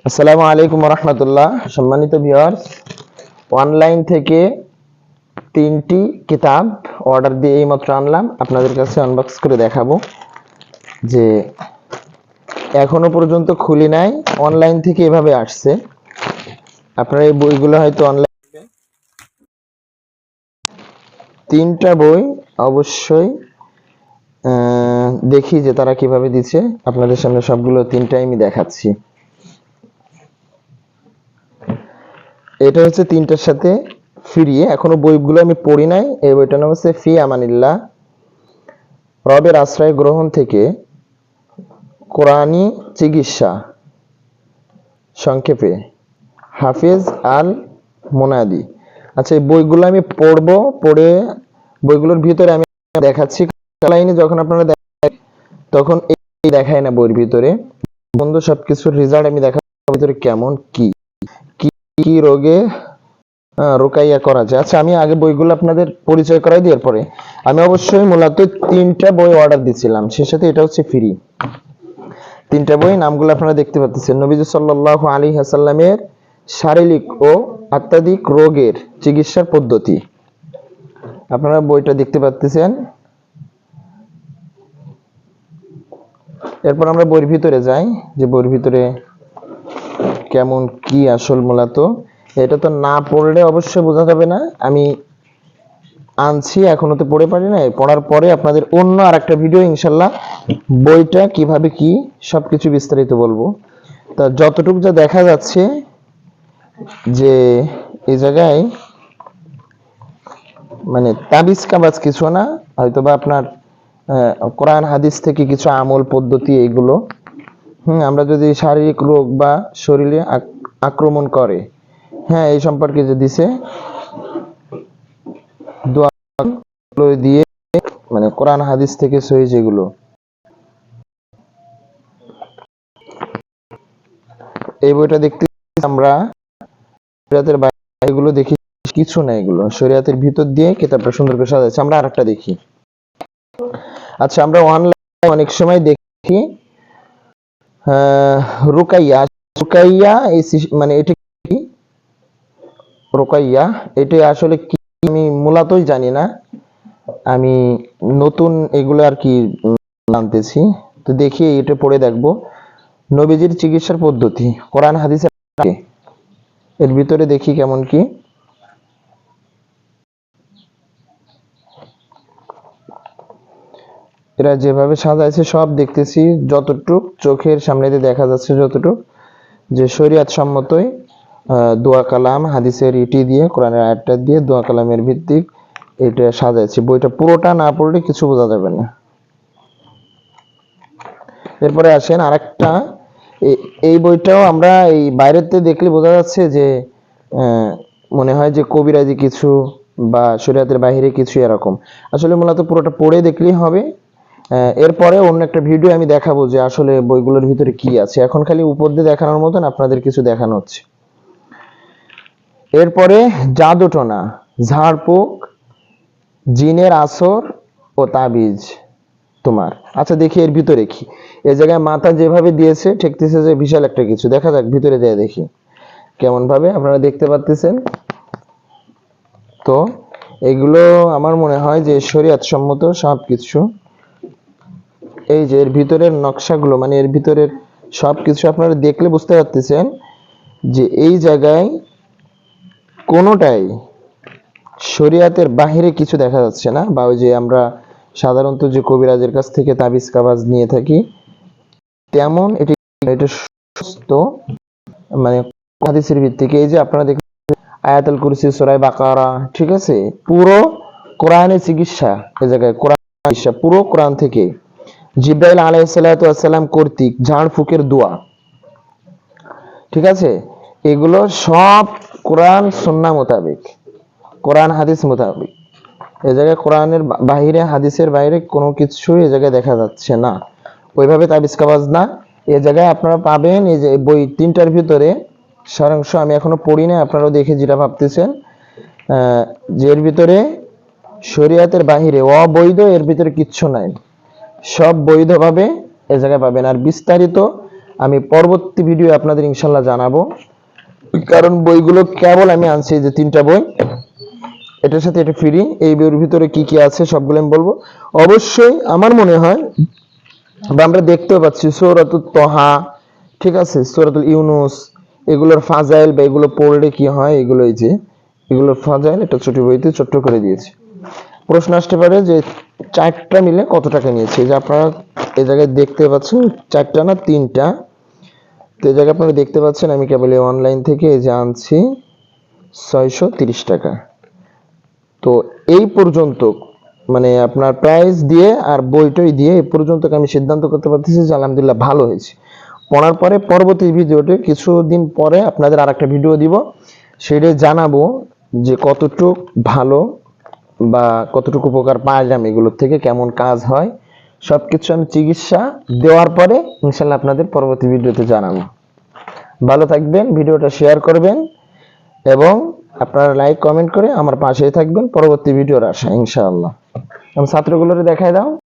আসসালামু আলাইকুম রহমতুল্লাহ। সম্মানিত ভিউয়ার্স, অনলাইন থেকে 3টি কিতাব অর্ডার দিয়ে এইমাত্র আনলাম, আপনাদের কাছে আনবক্স করে দেখাবো যে এখনো পর্যন্ত খুলি নাই, অনলাইন থেকে এভাবে আসছে। আপনারা এই বইগুলো হয়তো অনলাইন, 3টা বই অবশ্যই দেখি যে তারা কিভাবে দিচ্ছে। আপনাদের সামনে সবগুলো 3টাই আমি দেখাচ্ছি। এটা হচ্ছে 3টার সাথে ফ্রি। এখনো বইগুলো আমি পড়ি নাই। এই বইটার নাম হচ্ছে ফি আমানিল্লাহ, রবের আশ্রয় গ্রহণ থেকে কোরআনী চিকিৎসা, সংক্ষেপে হাফিজ আল মুনাদি। আচ্ছা, এই বইগুলো আমি পড়বো, পড়ে বইগুলোর ভিতরে আমি দেখাচ্ছি। লাইনে যখন আপনারা তখন এই দেখায় না বইয়ের ভিতরে বন্ধু সবকিছুর রেজাল্ট আমি দেখাবো, ভিতরে কেমন কি কি রোগে রোকাইয়া করা যায়। আচ্ছা, আমি আগে বইগুলো আপনাদের পরিচয় করাই দেওয়ার পরে আমি অবশ্যই মূলত 3টা বই অর্ডার দিয়েছিলাম, সেই সাথে এটা হচ্ছে ফ্রি। 3টা বই নামগুলো আপনারা দেখতে পাচ্ছেন। নবীজি সাল্লাল্লাহু আলাইহি ওয়াসাল্লামের শারীরিক ও আত্মাদিক রোগের চিকিৎসার পদ্ধতি, আপনারা বইটা দেখতে পাচ্ছেন। এরপর আমরা বইয়ের ভিতরে যাই, যে বইয়ের ভিতরে কেমন কি আসল মূলত এটা তো না পড়লে অবশ্যই বোঝা যাবে না। আমি আনছি, এখনো তো পড়ে পারি নাই, পড়ার পরে আপনাদের অন্য আরেকটা ভিডিও ইনশাল্লাহ বইটা কিভাবে কি সবকিছু বিস্তারিত বলবো। তা যতটুকু যা দেখা যাচ্ছে যে এই জায়গায় মানে তাবিজ কাবাজ কিছু না, হয়তোবা আপনার কোরআন হাদিস থেকে কিছু আমল পদ্ধতি এগুলো। আমরা যদি শারীরিক রোগ বা শরীরে আক্রমণ করে, হ্যাঁ, এই সম্পর্কে যে দিছে দোয়া দিয়ে, মানে কোরআন হাদিস থেকে সহি যেগুলো, এই বইটা দেখতে আমরা শরিয়াতের বাইরে এগুলো দেখি কিছু না, এগুলো শরিয়াতের ভিতর দিয়ে কিতাবটা সুন্দর করে সাজাচ্ছে। আমরা আরেকটা দেখি। আচ্ছা, আমরা অনলাইনে অনেক সময় দেখি রুকাইয়া রুকাইয়া মানে এটা কি রুকাইয়া, এটা আসলে কি আমি মূলতই জানি না। আমি নতুন এগুলো আর কি জানতেছি, তো দেখি এটা পড়ে দেখবো। নবীজির চিকিৎসার পদ্ধতি কোরআন হাদিসের, এর ভিতরে দেখি কেমন কি। এরা যেভাবে সাজাইছে সব দেখতেছি, যতটুক চোখের সামনে দিয়ে দেখা যাচ্ছে, যতটুক যে শরীয়ত সম্মতই দোয়া কালাম হাদিসের ইটি দিয়ে, কোরআনের আয়াতটা দিয়ে দোয়া কালামের ভিত্তিক এটা সাজাইছে। বইটা পুরোটা না পড়লে কিছু বোঝা যাবে না। এরপরে আসেন আরেকটা, এই বইটাও আমরা এই বাইরেতে দেখলে বোঝা যাচ্ছে যে মনে হয় যে কবিরাজি কিছু বা শরীয়তের বাইরে কিছু এরকম। আসলে মূলত পুরোটা পড়ে দেখলেই হবে। এরপরে অন্য একটা ভিডিও আমি দেখাবো যে আসলে বইগুলোর ভিতরে কি আছে। এখন খালি উপর দিয়ে দেখানোর মতন আপনাদের কিছু দেখানো হচ্ছে। এরপরে জাদুটোনা, ঝাড়ফুঁক, জিনের আসর ও তাবিজ তোমার। আচ্ছা, দেখি এর ভিতরে কি। এই জায়গায় মাথা যেভাবে দিয়েছে ঠেকতেছে যে বিশাল একটা কিছু। দেখা যাক ভিতরে দিয়ে দেখি কেমন ভাবে। আপনারা দেখতে পাচ্ছেন তো এগুলো আমার মনে হয় যে শরীয়ত সম্মত সবকিছু। এই যে এর ভিতরের নকশাগুলো, মানে এর ভিতরের সবকিছু আপনারা দেখলে বুঝতে পারতেছেন যে এই জায়গায় কোনোটাই শরীয়তের বাহিরে কিছু দেখা যাচ্ছে না। বা ওই যে আমরা সাধারণত যে কবিরাজের কাছ থেকে তাবিজ কাবাজ নিয়ে থাকি তেমন এটা সুস্থ, মানে হাদিসের ভিত্তিক। এই যে আপনারা দেখেন আয়াতুল কুরসি, সূরা বাকারা, ঠিক আছে, পুরো কোরআনের চিকিৎসা। এই জায়গায় কোরআন চিকিৎসা পুরো কোরআন থেকে, জিবরাইল আলাইহিস সালাতু ওয়াস সালাম কর্তৃক ঝাড়ফুঁকের দোয়া, ঠিক আছে, এগুলো সব কোরআন সুন্নাহ মোতাবেক, কোরআন হাদিস মোতাবেক। এই জায়গায় কোরআনের বাইরে হাদিসের বাইরে কোনো কিছু এই জায়গায় দেখা যাচ্ছে না। ওইভাবে তাবিজ কাবাজ না। এই জায়গায় আপনারা পাবেন এই যে বই 3টার ভিতরে সারাংশ আমি এখনো পড়ি না, আপনারাও দেখে যেটা ভাবতেছেন যে এর ভিতরে শরীয়তের বাহিরে অবৈধ এর ভিতরে কিচ্ছু নাই, সব বৈধভাবে এই জায়গায় পাবেন। আর বিস্তারিত আমি পরবর্তী ভিডিও আপনাদের ইনশাল্লাহ জানাবো, কারণ বইগুলো কেবল আমি আনছি যে 3টা বই, এটার সাথে এটা ফ্রি। এই বইয়ের ভিতরে কি কি আছে সবগুলো আমি বলবো। অবশ্যই আমার মনে হয় বা আমরা দেখতেও পাচ্ছি সূরাতুত তহা, ঠিক আছে, সূরাতুল ইউনুস, এগুলোর ফাজাইল বা এগুলো পড়লে কি হয়, এগুলো এই যে এগুলোর ফাজাইল এটা ছোট বইতে ছোট্ট করে দিয়েছে। প্রশ্ন আসতে পারে যে 4টা মিলে কত টাকা নিয়েছে, এই যে আপনারা এই জায়গায় দেখতে পাচ্ছেন 4টা না 3টা, তো এই জায়গায় আপনারা দেখতে পাচ্ছেন আমি কেবল অনলাইন থেকে এই যে আনছি 630 টাকা। তো এই পর্যন্ত মানে আপনার প্রাইস দিয়ে আর বইটই দিয়ে এই পর্যন্ত আমি সিদ্ধান্ত করতে পারতেছি যে আলহামদুলিল্লাহ ভালো হয়েছে। পড়ার পরে পরবর্তী ভিডিওতে কিছুদিন পরে আপনাদের আরেকটা ভিডিও দিব, সেটা জানাবো যে কতটুক ভালো বা কতটুকু উপকার পাইলাম এগুলোর থেকে, কেমন কাজ হয়, সবকিছু আমি চিকিৎসা দেওয়ার পরে ইনশাল্লাহ আপনাদের পরবর্তী ভিডিওতে জানাবো। ভালো থাকবেন, ভিডিওটা শেয়ার করবেন এবং আপনারা লাইক কমেন্ট করে আমার পাশেই থাকবেন পরবর্তী ভিডিওর আশা ইনশাআল্লাহ। আমি ছাত্রগুলোরে দেখাই দাও।